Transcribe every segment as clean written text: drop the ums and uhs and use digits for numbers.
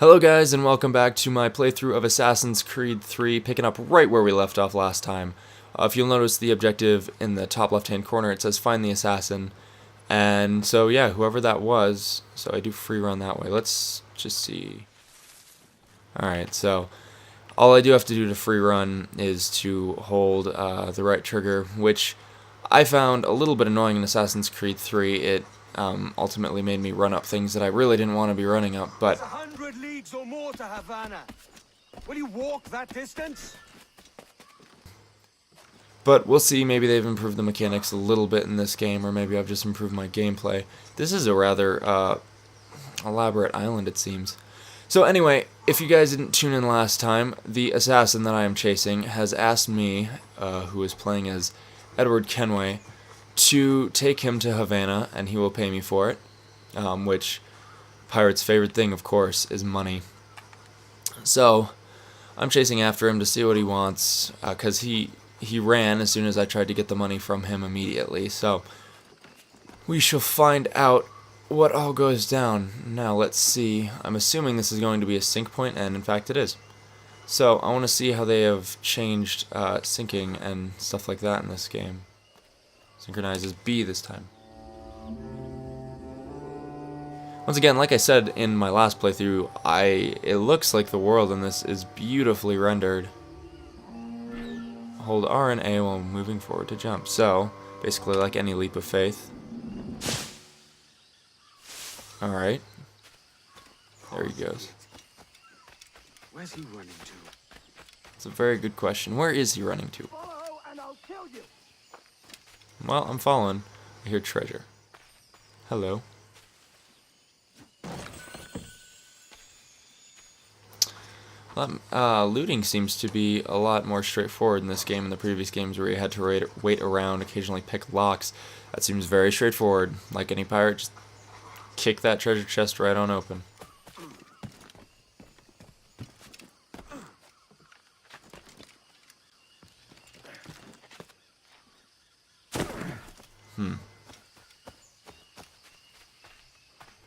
Hello guys, and welcome back to my playthrough of Assassin's Creed 3, picking up right where we left off last time. If you'll notice the objective in the top left hand corner, it says find the assassin. And so yeah, whoever that was, so I do free run that way. Let's just see. Alright, so all I do have to do to free run is to hold the right trigger, which I found a little bit annoying in Assassin's Creed 3. It ultimately made me run up things that I really didn't want to be running up, but 100 leagues or more to Havana. Will you walk that distance? But we'll see, maybe they've improved the mechanics a little bit in this game, or maybe I've just improved my gameplay. This is a rather elaborate island, it seems. So anyway, if you guys didn't tune in last time, the assassin that I am chasing has asked me, who is playing as Edward Kenway, to take him to Havana, and he will pay me for it, which pirate's favorite thing, of course, is money. So I'm chasing after him to see what he wants, because he ran as soon as I tried to get the money from him immediately. So we shall find out what all goes down. Now let's see. I'm assuming this is going to be a sync point, and in fact it is. So I want to see how they have changed syncing and stuff like that in this game. Synchronizes B this time. Once again, like I said in my last playthrough, it looks like the world in this is beautifully rendered. Hold R and A while moving forward to jump. So, basically like any leap of faith. Alright. There he goes. Where's he running to? It's a very good question. Where is he running to? Follow and I'll kill you. Well, I'm following. I hear treasure. Hello. Looting seems to be a lot more straightforward in this game than the previous games where you had to wait around, occasionally pick locks. That seems very straightforward. Like any pirate, just kick that treasure chest right on open.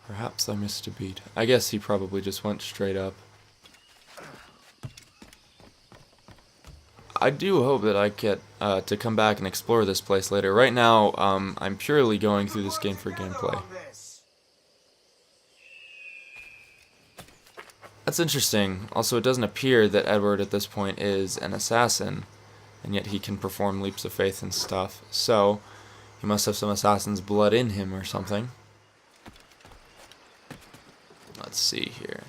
Perhaps I missed a beat. I guess he probably just went straight up. I do hope that I get to come back and explore this place later. Right now, I'm purely going through this game for gameplay. That's interesting. Also, it doesn't appear that Edward at this point is an assassin, and yet he can perform leaps of faith and stuff. So, he must have some assassin's blood in him or something. Let's see here.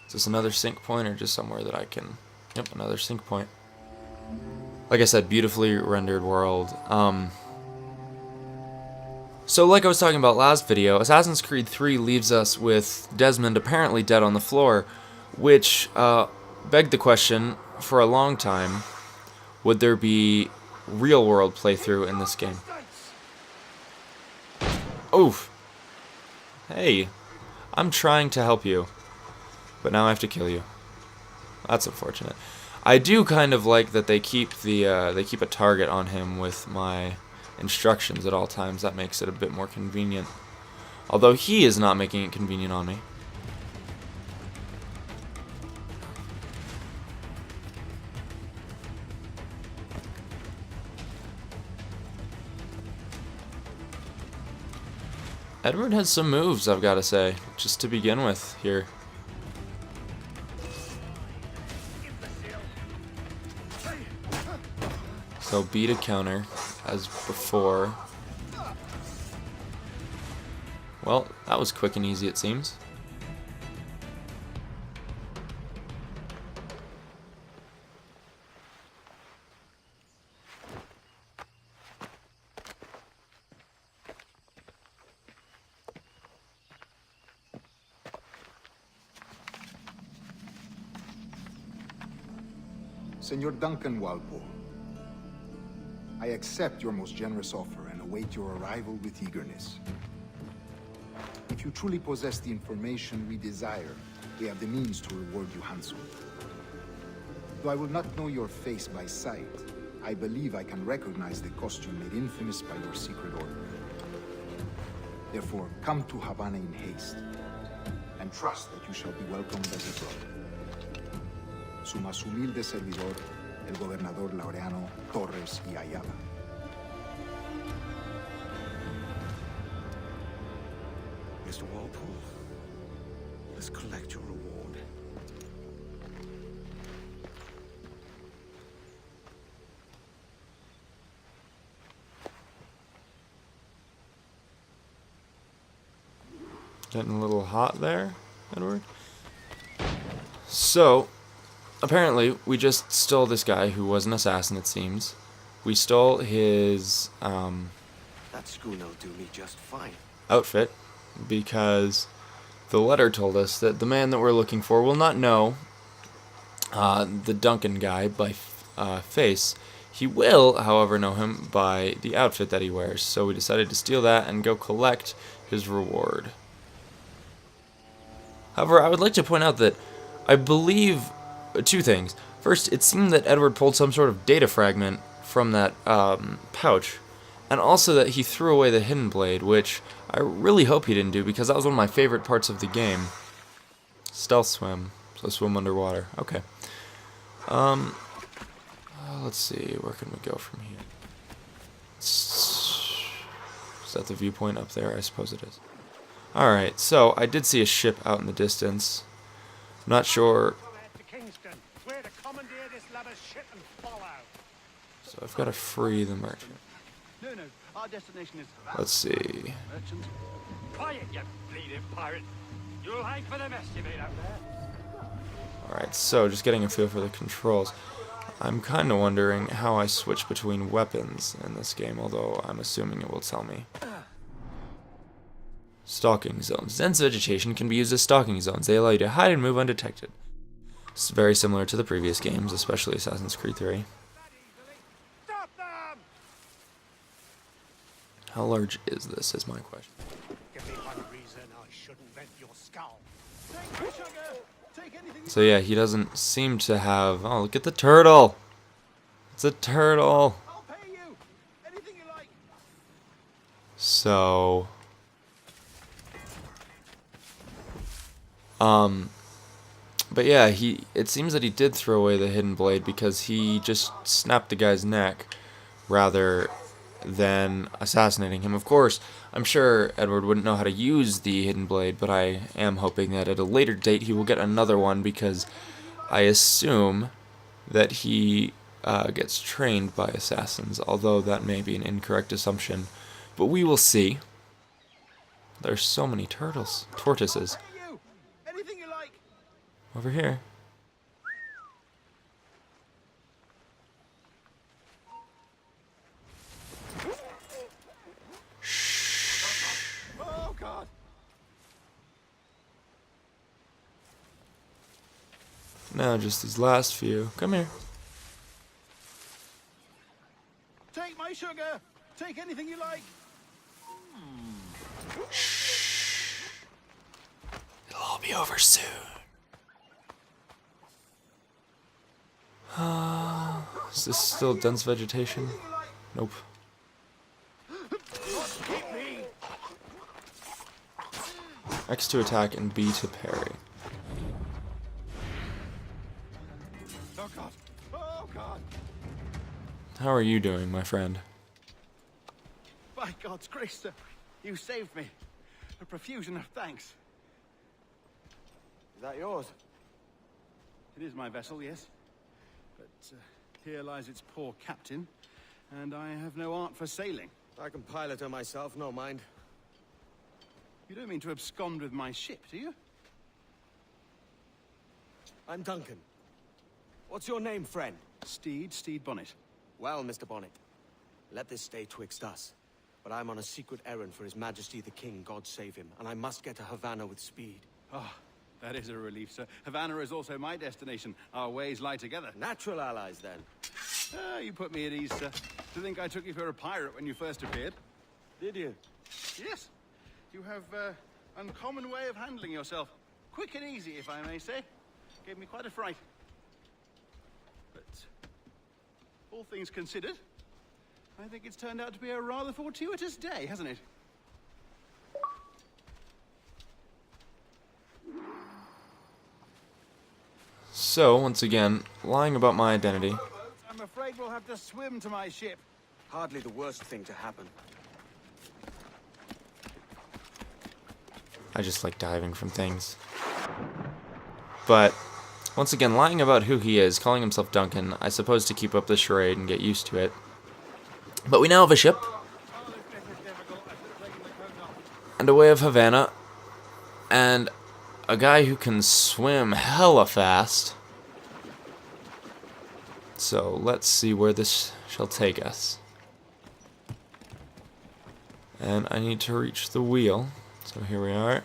Is this another sync point or just somewhere that I can... Yep, another sync point. Like I said, beautifully rendered world. So like I was talking about last video, Assassin's Creed 3 leaves us with Desmond apparently dead on the floor, which begged the question for a long time, would there be real world playthrough in this game? Oof. Hey, I'm trying to help you, but now I have to kill you. That's unfortunate. I do kind of like that they keep a target on him with my instructions at all times. That makes it a bit more convenient. Although he is not making it convenient on me. Edward has some moves, I've got to say, just to begin with here. So B to counter, as before. Well, that was quick and easy, it seems. Senor Duncan Walpole, I accept your most generous offer and await your arrival with eagerness. If you truly possess the information we desire, we have the means to reward you handsomely. Though I will not know your face by sight, I believe I can recognize the costume made infamous by your secret order. Therefore, come to Havana in haste. and trust that you shall be welcomed as a brother. Su más humilde servidor, el gobernador Laureano Torres y Ayala. Mr. Walpole, let's collect your reward. Getting a little hot there, Edward. So, apparently, we just stole this guy who was an assassin, it seems. We stole his That schooner'll do me just fine. outfit because the letter told us that the man that we're looking for will not know the Duncan guy by face. He will, however, know him by the outfit that he wears. So we decided to steal that and go collect his reward. However, I would like to point out that I believe two things. First, it seemed that Edward pulled some sort of data fragment from that pouch, and also that he threw away the hidden blade, which I really hope he didn't do, because that was one of my favorite parts of the game. Stealth swim, so swim underwater. Okay. Let's see, where can we go from here? Is that the viewpoint up there? I suppose it is. Alright, so I did see a ship out in the distance. I'm not sure. So I've got to free the merchant. No, our destination is Havana. Let's see. Merchant. Quiet, you bleeding pirate. You'll hang for the mess you made out there. Alright, so just getting a feel for the controls. I'm kind of wondering how I switch between weapons in this game, although I'm assuming it will tell me. Stalking zones. Dense vegetation can be used as stalking zones. They allow you to hide and move undetected. It's very similar to the previous games, especially Assassin's Creed 3. Stop them! How large is this, is my question. Give me one reason I shouldn't rent your skull. Take my sugar. Take anything you So yeah, he doesn't seem to have... Oh, look at the turtle! It's a turtle! I'll pay you. Anything you like. So... But yeah, it seems that he did throw away the hidden blade because he just snapped the guy's neck rather than assassinating him. Of course, I'm sure Edward wouldn't know how to use the hidden blade, but I am hoping that at a later date he will get another one, because I assume that he gets trained by assassins, although that may be an incorrect assumption. But we will see. There's so many tortoises. Pay you. Anything you like. Over here. Oh God. Now just these last few. Come here. Take my sugar. Take anything you like. It'll all be over soon. Is this still dense vegetation? Nope. Keep me. X to attack and B to parry. Oh God. Oh God. How are you doing, my friend? By God's grace, sir, you saved me. A profusion of thanks. Is that yours? It is my vessel, yes. But here lies its poor captain, and I have no art for sailing. I can pilot her myself, no mind. You don't mean to abscond with my ship, do you? I'm Duncan. What's your name, friend? Steed Bonnet. Well, Mr. Bonnet, let this stay twixt us. But I'm on a secret errand for His Majesty the King, God save him, and I must get to Havana with speed. Ah, that is a relief, sir. Havana is also my destination. Our ways lie together. Natural allies, then. Ah, you put me at ease, sir. To think I took you for a pirate when you first appeared. Did you? Yes. You have uncommon way of handling yourself. Quick and easy, if I may say. Gave me quite a fright. But all things considered, I think it's turned out to be a rather fortuitous day, hasn't it? So, once again, lying about my identity. I'm afraid we'll have to swim to my ship. Hardly the worst thing to happen. I just like diving from things. But, once again, lying about who he is, calling himself Duncan, I suppose to keep up the charade and get used to it. But we now have a ship, and a way of Havana, and a guy who can swim hella fast. So, let's see where this shall take us. And I need to reach the wheel, so here we are.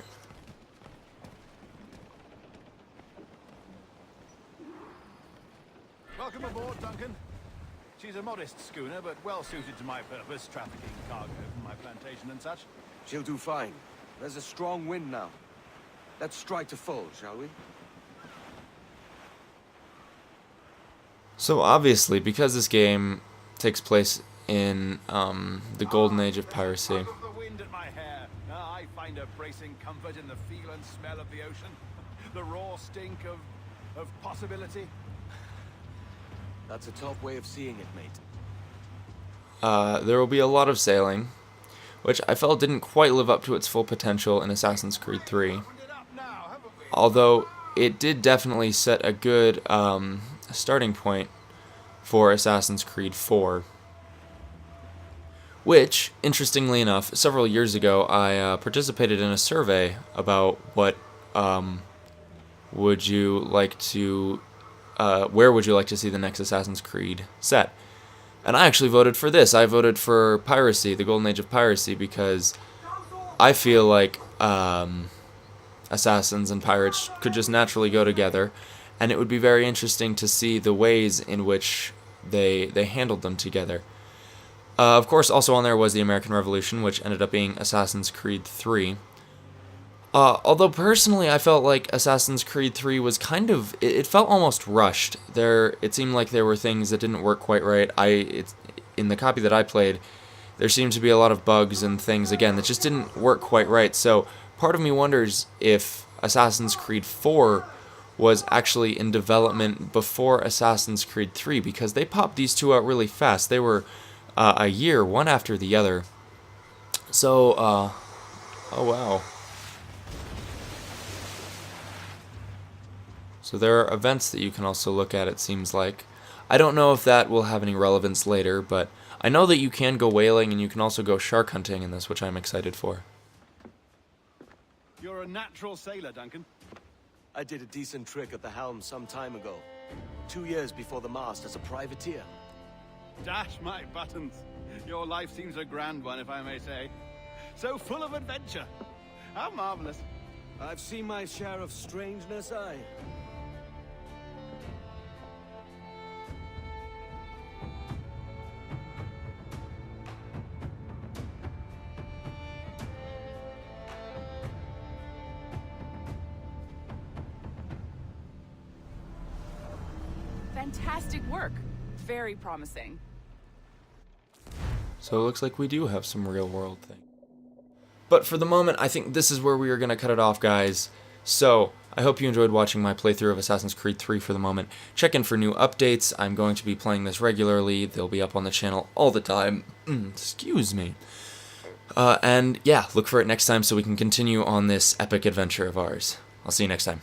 Welcome aboard, Duncan. She's a modest schooner, but well suited to my purpose, trafficking cargo from my plantation and such. She'll do fine. There's a strong wind now. Let's strike to full, shall we? So obviously, because this game takes place in the golden age of piracy, Of the wind at my hair. I find a bracing comfort in the feel and smell of the ocean. The raw stink of possibility. That's a top way of seeing it, mate. there will be a lot of sailing, which I felt didn't quite live up to its full potential in Assassin's Creed 3. Although it did definitely set a good starting point for Assassin's Creed 4. Which, interestingly enough, several years ago I participated in a survey about what would you like to, where would you like to see the next Assassin's Creed set. And I actually voted for this. I voted for piracy, the golden age of piracy, because I feel like assassins and pirates could just naturally go together, and it would be very interesting to see the ways in which they handled them together. Of course, also on there was the American Revolution, which ended up being Assassin's Creed 3. Although personally, I felt like Assassin's Creed 3 was kind of, it felt almost rushed. It seemed like there were things that didn't work quite right. In the copy that I played, there seemed to be a lot of bugs and things, again, that just didn't work quite right. So part of me wonders if Assassin's Creed 4 was actually in development before Assassin's Creed 3, because they popped these two out really fast. They were a year, one after the other. So, oh wow. So there are events that you can also look at, it seems like. I don't know if that will have any relevance later, but I know that you can go whaling and you can also go shark hunting in this, which I'm excited for. You're a natural sailor, Duncan. I did a decent trick at the helm some time ago. 2 years before the mast as a privateer. Dash my buttons. Your life seems a grand one, if I may say. So full of adventure. How marvelous. I've seen my share of strangeness, aye. Fantastic work. Very promising. So it looks like we do have some real world things. But for the moment, I think this is where we are going to cut it off, guys. So, I hope you enjoyed watching my playthrough of Assassin's Creed 3 for the moment. Check in for new updates. I'm going to be playing this regularly. They'll be up on the channel all the time. Excuse me. And yeah, look for it next time so we can continue on this epic adventure of ours. I'll see you next time.